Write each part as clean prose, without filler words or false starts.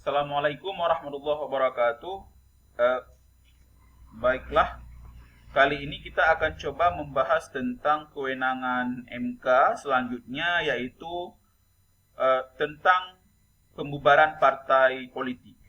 Assalamualaikum warahmatullahi wabarakatuh. Eh, Baiklah, kali ini kita akan coba membahas tentang kewenangan MK selanjutnya, yaitu tentang pembubaran partai politik.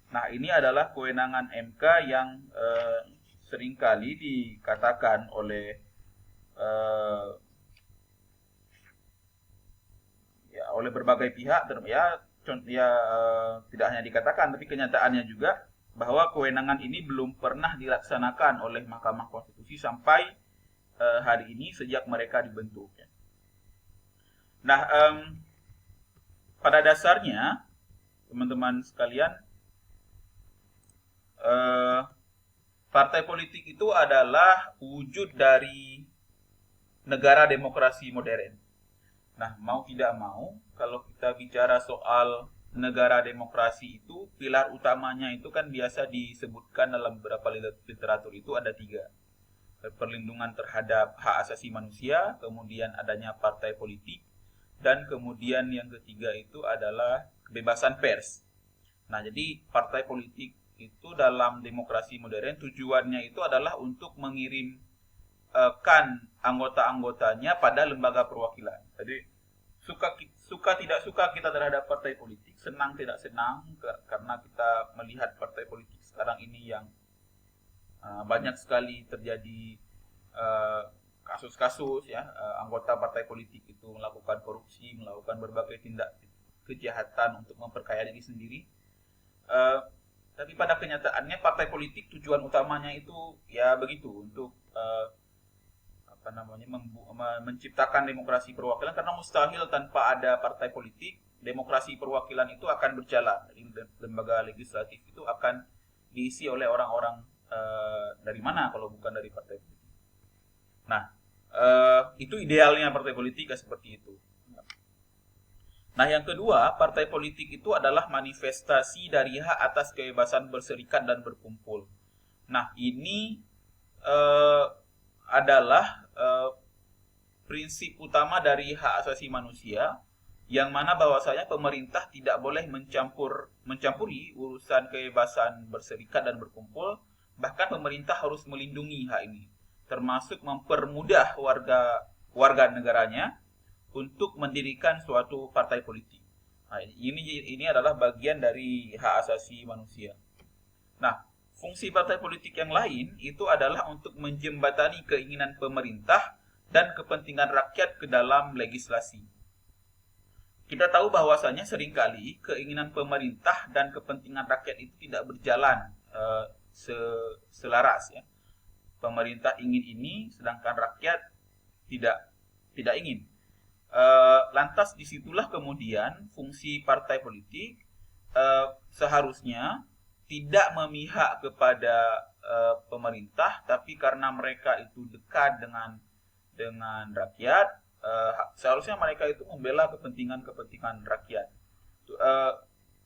Nah, ini adalah kewenangan MK yang seringkali dikatakan oleh eh, oleh berbagai pihak, tidak hanya dikatakan tapi kenyataannya juga bahwa kewenangan ini belum pernah dilaksanakan oleh Mahkamah Konstitusi sampai hari ini sejak mereka dibentuk. Nah, pada dasarnya teman-teman sekalian, eh, partai politik itu adalah wujud dari negara demokrasi modern. Nah, mau tidak mau, kalau kita bicara soal negara demokrasi itu, pilar utamanya itu kan biasa disebutkan dalam beberapa literatur itu ada tiga. Perlindungan terhadap hak asasi manusia, kemudian adanya partai politik, dan kemudian yang ketiga itu adalah kebebasan pers. Nah, jadi partai politik itu dalam demokrasi modern tujuannya itu adalah untuk mengirim kan anggota-anggotanya pada lembaga perwakilan. Jadi suka tidak suka kita terhadap partai politik, senang tidak senang karena kita melihat partai politik sekarang ini yang banyak sekali terjadi kasus-kasus ya, anggota partai politik itu melakukan korupsi, melakukan berbagai tindak kejahatan untuk memperkaya diri sendiri. Uh, tapi pada kenyataannya partai politik tujuan utamanya itu ya begitu, untuk menciptakan demokrasi perwakilan, karena mustahil tanpa ada partai politik demokrasi perwakilan itu akan berjalan. Lembaga legislatif itu akan diisi oleh orang-orang dari mana kalau bukan dari partai politik. Nah, itu idealnya partai politik seperti itu. Nah, yang kedua, partai politik itu adalah manifestasi dari hak atas kebebasan berserikat dan berkumpul. Nah, ini adalah prinsip utama dari hak asasi manusia, yang mana bahwasanya pemerintah tidak boleh mencampuri urusan kebebasan berserikat dan berkumpul. Bahkan pemerintah harus melindungi hak ini, termasuk mempermudah warga negaranya untuk mendirikan suatu partai politik. Nah, ini adalah bagian dari hak asasi manusia. Nah, fungsi partai politik yang lain itu adalah untuk menjembatani keinginan pemerintah dan kepentingan rakyat ke dalam legislasi. Kita tahu bahwasanya seringkali keinginan pemerintah dan kepentingan rakyat itu tidak berjalan selaras ya. Pemerintah ingin ini sedangkan rakyat tidak ingin. Lantas disitulah kemudian fungsi partai politik seharusnya tidak memihak kepada pemerintah, tapi karena mereka itu dekat dengan rakyat, seharusnya mereka itu membela kepentingan rakyat.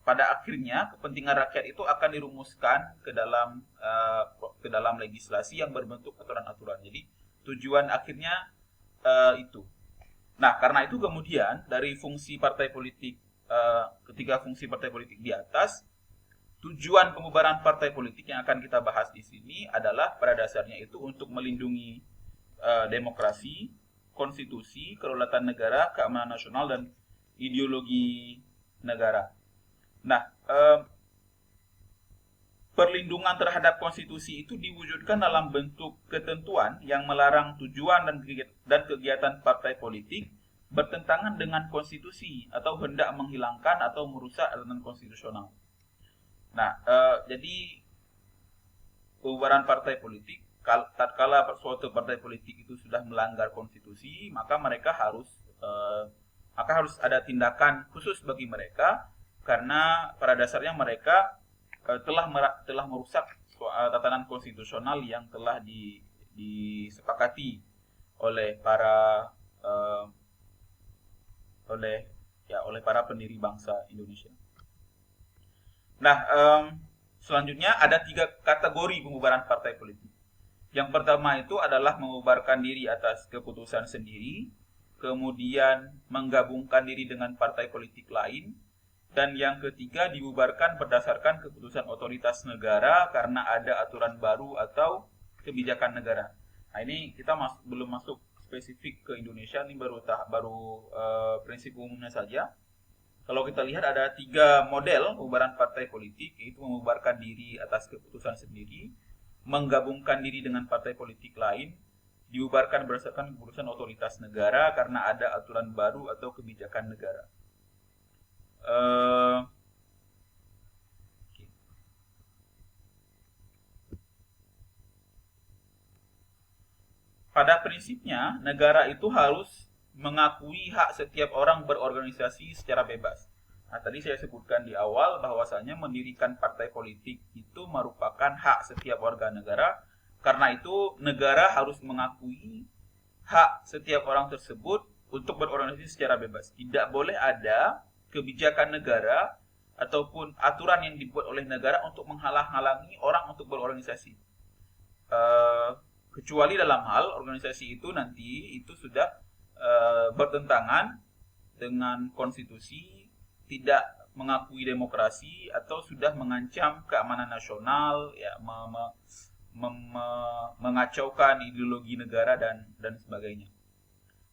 Pada akhirnya kepentingan rakyat itu akan dirumuskan ke dalam legislasi yang berbentuk aturan-aturan. Jadi tujuan akhirnya itu. Nah, karena itu kemudian dari fungsi partai politik, ketiga fungsi partai politik di atas, tujuan pembubaran partai politik yang akan kita bahas di sini adalah pada dasarnya itu untuk melindungi demokrasi, konstitusi, kedaulatan negara, keamanan nasional, dan ideologi negara. Nah, perlindungan terhadap konstitusi itu diwujudkan dalam bentuk ketentuan yang melarang tujuan dan kegiatan partai politik bertentangan dengan konstitusi atau hendak menghilangkan atau merusak aturan konstitusional. Nah, jadi pembubaran partai politik, tatkala suatu partai politik itu sudah melanggar konstitusi, maka harus ada tindakan khusus bagi mereka, karena pada dasarnya mereka telah merusak tatanan konstitusional yang telah disepakati oleh para pendiri bangsa Indonesia. Nah, selanjutnya ada 3 kategori pembubaran partai politik. Yang pertama itu adalah membubarkan diri atas keputusan sendiri, kemudian menggabungkan diri dengan partai politik lain, Dan yang ketiga, dibubarkan berdasarkan keputusan otoritas negara karena ada aturan baru atau kebijakan negara. Nah, ini kita belum masuk spesifik ke Indonesia, ini baru prinsip umumnya saja. Kalau kita lihat ada 3 model pembubaran partai politik, yaitu membubarkan diri atas keputusan sendiri, menggabungkan diri dengan partai politik lain, dibubarkan berdasarkan keputusan otoritas negara karena ada aturan baru atau kebijakan negara. Pada prinsipnya, negara itu harus mengakui hak setiap orang berorganisasi secara bebas. Nah, tadi saya sebutkan di awal bahwasanya mendirikan partai politik itu merupakan hak setiap warga negara. Karena itu, negara harus mengakui hak setiap orang tersebut untuk berorganisasi secara bebas. Tidak boleh ada kebijakan negara ataupun aturan yang dibuat oleh negara untuk menghalang-halangi orang untuk berorganisasi. Kecuali dalam hal organisasi itu nanti itu sudah bertentangan dengan konstitusi, tidak mengakui demokrasi atau sudah mengancam keamanan nasional, ya, mengacaukan ideologi negara dan sebagainya.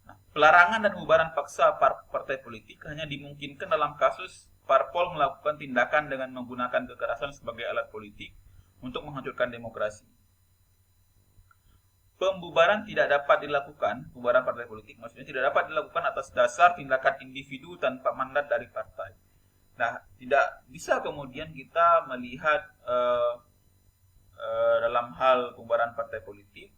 Nah, pelarangan dan pembubaran paksa partai politik hanya dimungkinkan dalam kasus parpol melakukan tindakan dengan menggunakan kekerasan sebagai alat politik untuk menghancurkan demokrasi. Pembubaran tidak dapat dilakukan, pembubaran partai politik maksudnya tidak dapat dilakukan atas dasar tindakan individu tanpa mandat dari partai. Nah, tidak bisa kemudian kita melihat dalam hal pembubaran partai politik,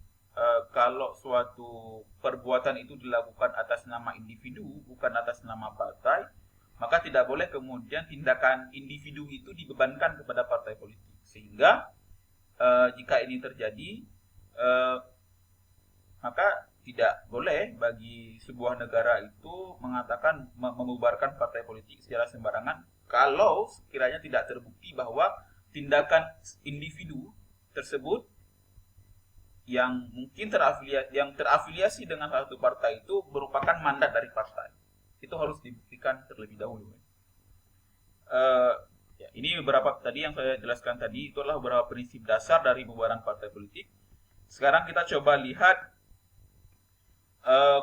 kalau suatu perbuatan itu dilakukan atas nama individu, bukan atas nama partai, maka tidak boleh kemudian tindakan individu itu dibebankan kepada partai politik. Sehingga jika ini terjadi, maka tidak boleh bagi sebuah negara itu mengatakan membubarkan partai politik secara sembarangan kalau sekiranya tidak terbukti bahwa tindakan individu tersebut yang mungkin terafiliasi dengan satu partai itu merupakan mandat dari partai. Itu harus dibuktikan terlebih dahulu. Ya, ini beberapa tadi yang saya jelaskan tadi, itu adalah beberapa prinsip dasar dari pembubaran partai politik. Sekarang kita coba lihat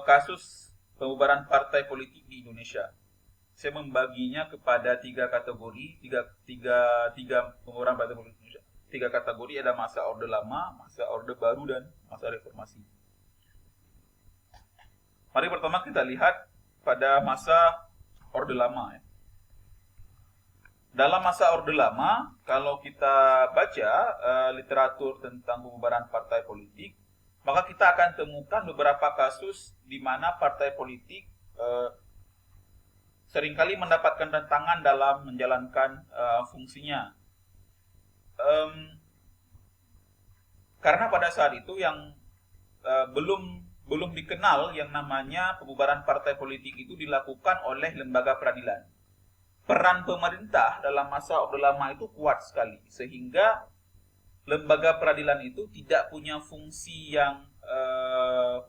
kasus pembubaran partai politik di Indonesia. Saya membaginya kepada 3 kategori, tiga pembubaran partai politik Indonesia. 3 kategori, ada masa Orde Lama, masa Orde Baru, dan masa Reformasi. Mari pertama kita lihat pada masa Orde Lama. Dalam masa Orde Lama, kalau kita baca literatur tentang pembubaran partai politik, maka kita akan temukan beberapa kasus di mana partai politik seringkali mendapatkan tantangan dalam menjalankan fungsinya. Karena pada saat itu yang belum dikenal yang namanya pembubaran partai politik itu dilakukan oleh lembaga peradilan. Peran pemerintah dalam masa Orde Lama itu kuat sekali, sehingga lembaga peradilan itu tidak punya fungsi yang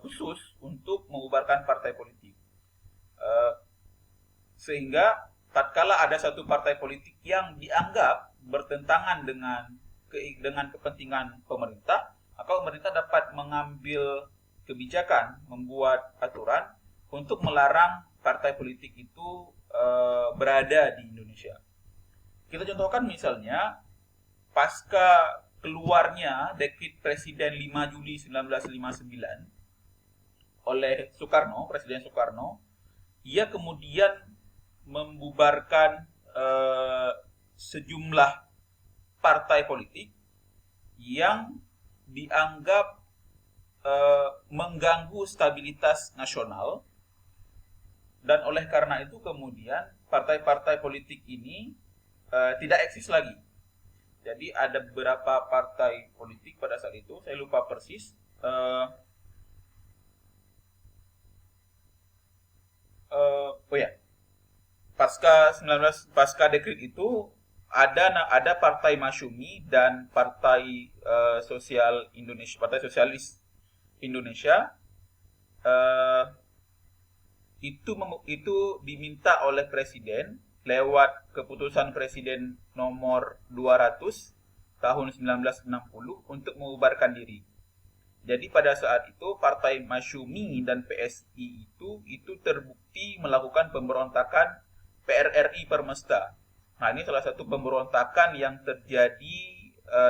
khusus untuk membubarkan partai politik. Sehingga tatkala ada satu partai politik yang dianggap bertentangan dengan kepentingan pemerintah, maka pemerintah dapat mengambil kebijakan, membuat aturan untuk melarang partai politik itu berada di Indonesia. Kita contohkan misalnya pasca keluarnya dekret Presiden 5 Juli 1959 oleh Soekarno, Presiden Soekarno, ia kemudian membubarkan sejumlah partai politik yang dianggap mengganggu stabilitas nasional, dan oleh karena itu kemudian partai-partai politik ini tidak eksis lagi. Jadi ada beberapa partai politik pada saat itu, saya lupa persis, pasca dekret itu ada Partai Masyumi dan Partai Sosial Indonesia, Partai Sosialis Indonesia, itu diminta oleh Presiden lewat keputusan Presiden nomor 200 tahun 1960 untuk membubarkan diri. Jadi pada saat itu Partai Masyumi dan PSI itu terbukti melakukan pemberontakan PRRI Permesta. Nah, ini salah satu pemberontakan yang terjadi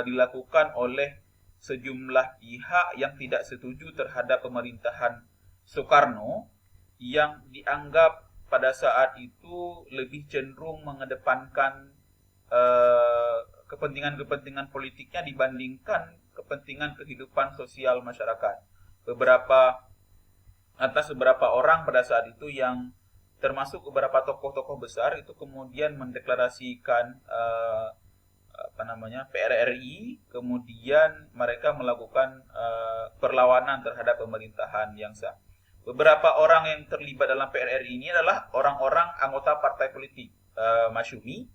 dilakukan oleh sejumlah pihak yang tidak setuju terhadap pemerintahan Soekarno yang dianggap pada saat itu lebih cenderung mengedepankan kepentingan-kepentingan politiknya dibandingkan kepentingan kehidupan sosial masyarakat. Atas beberapa orang pada saat itu yang termasuk beberapa tokoh-tokoh besar itu kemudian mendeklarasikan PRRI, kemudian mereka melakukan perlawanan terhadap pemerintahan yang sah. Beberapa orang yang terlibat dalam PRRI ini adalah orang-orang anggota partai politik Masyumi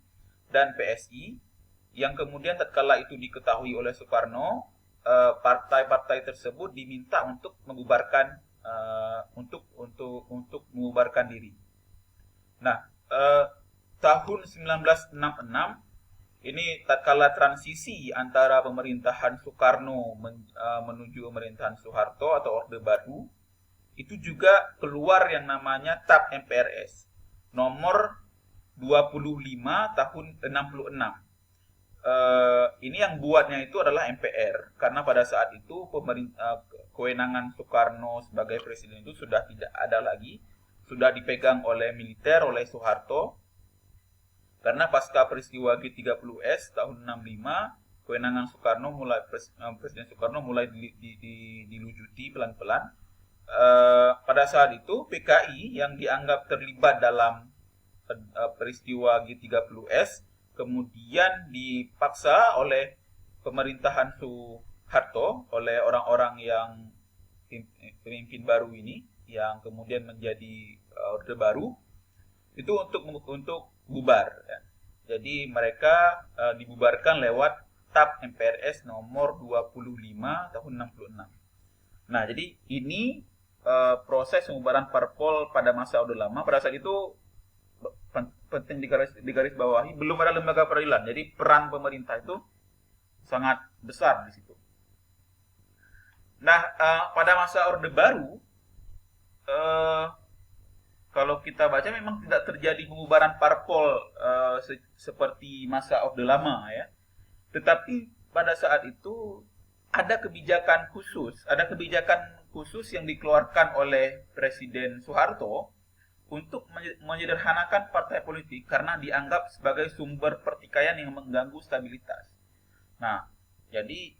dan PSI yang kemudian tatkala itu diketahui oleh Soekarno, partai-partai tersebut diminta untuk membubarkan untuk membubarkan diri. Nah, tahun 1966 ini tatkala transisi antara pemerintahan Soekarno menuju pemerintahan Soeharto atau Orde Baru, itu juga keluar yang namanya TAP MPRS nomor 25 tahun 66. Ini yang buatnya itu adalah MPR, karena pada saat itu kewenangan Soekarno sebagai presiden itu sudah tidak ada lagi, sudah dipegang oleh militer, oleh Soeharto. Karena pasca peristiwa G30S tahun 65, kewenangan Presiden Soekarno mulai dilucuti pelan-pelan. Pada saat itu PKI yang dianggap terlibat dalam peristiwa G30S kemudian dipaksa oleh pemerintahan Soeharto, oleh orang-orang yang pemimpin baru ini yang kemudian menjadi Orde Baru itu untuk bubar ya. Jadi mereka dibubarkan lewat TAP MPRS nomor 25 tahun 66. Nah, jadi ini proses pembubaran parpol pada masa Orde Lama. Pada saat itu penting digaris bawahi, belum ada lembaga peradilan. Jadi peran pemerintah itu sangat besar di situ. Nah, pada masa Orde Baru, kalau kita baca memang tidak terjadi pembubaran parpol seperti masa Orde Lama ya. Tetapi pada saat itu ada kebijakan khusus yang dikeluarkan oleh Presiden Soeharto untuk menyederhanakan partai politik karena dianggap sebagai sumber pertikaian yang mengganggu stabilitas. Nah, jadi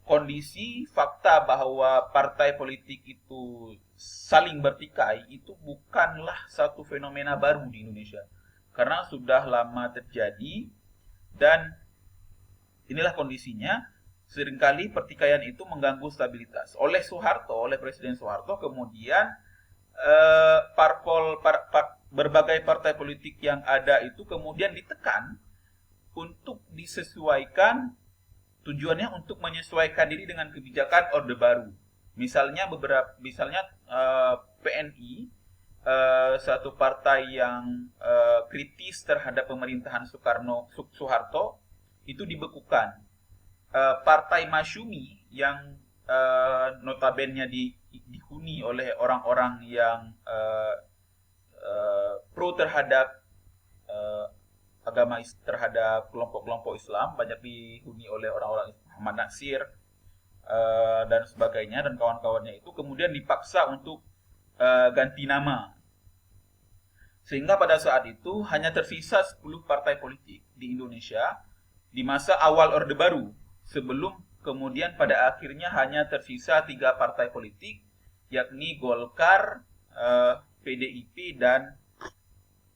kondisi fakta bahwa partai politik itu saling bertikai itu bukanlah satu fenomena baru di Indonesia, karena sudah lama terjadi dan inilah kondisinya. Seringkali pertikaian itu mengganggu stabilitas. Oleh Presiden Soeharto kemudian berbagai partai politik yang ada itu kemudian ditekan untuk disesuaikan, tujuannya untuk menyesuaikan diri dengan kebijakan Orde Baru. Misalnya PNI, satu partai yang kritis terhadap pemerintahan Soeharto itu dibekukan. Partai Masyumi yang notabene dihuni oleh orang-orang yang pro terhadap terhadap kelompok-kelompok Islam, banyak dihuni oleh orang-orang Muhammad Natsir dan sebagainya dan kawan-kawannya itu kemudian dipaksa untuk ganti nama. Sehingga pada saat itu hanya tersisa 10 partai politik di Indonesia di masa awal Orde Baru. Sebelum kemudian pada akhirnya hanya tersisa 3 partai politik, yakni Golkar, PDIP, dan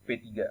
P3.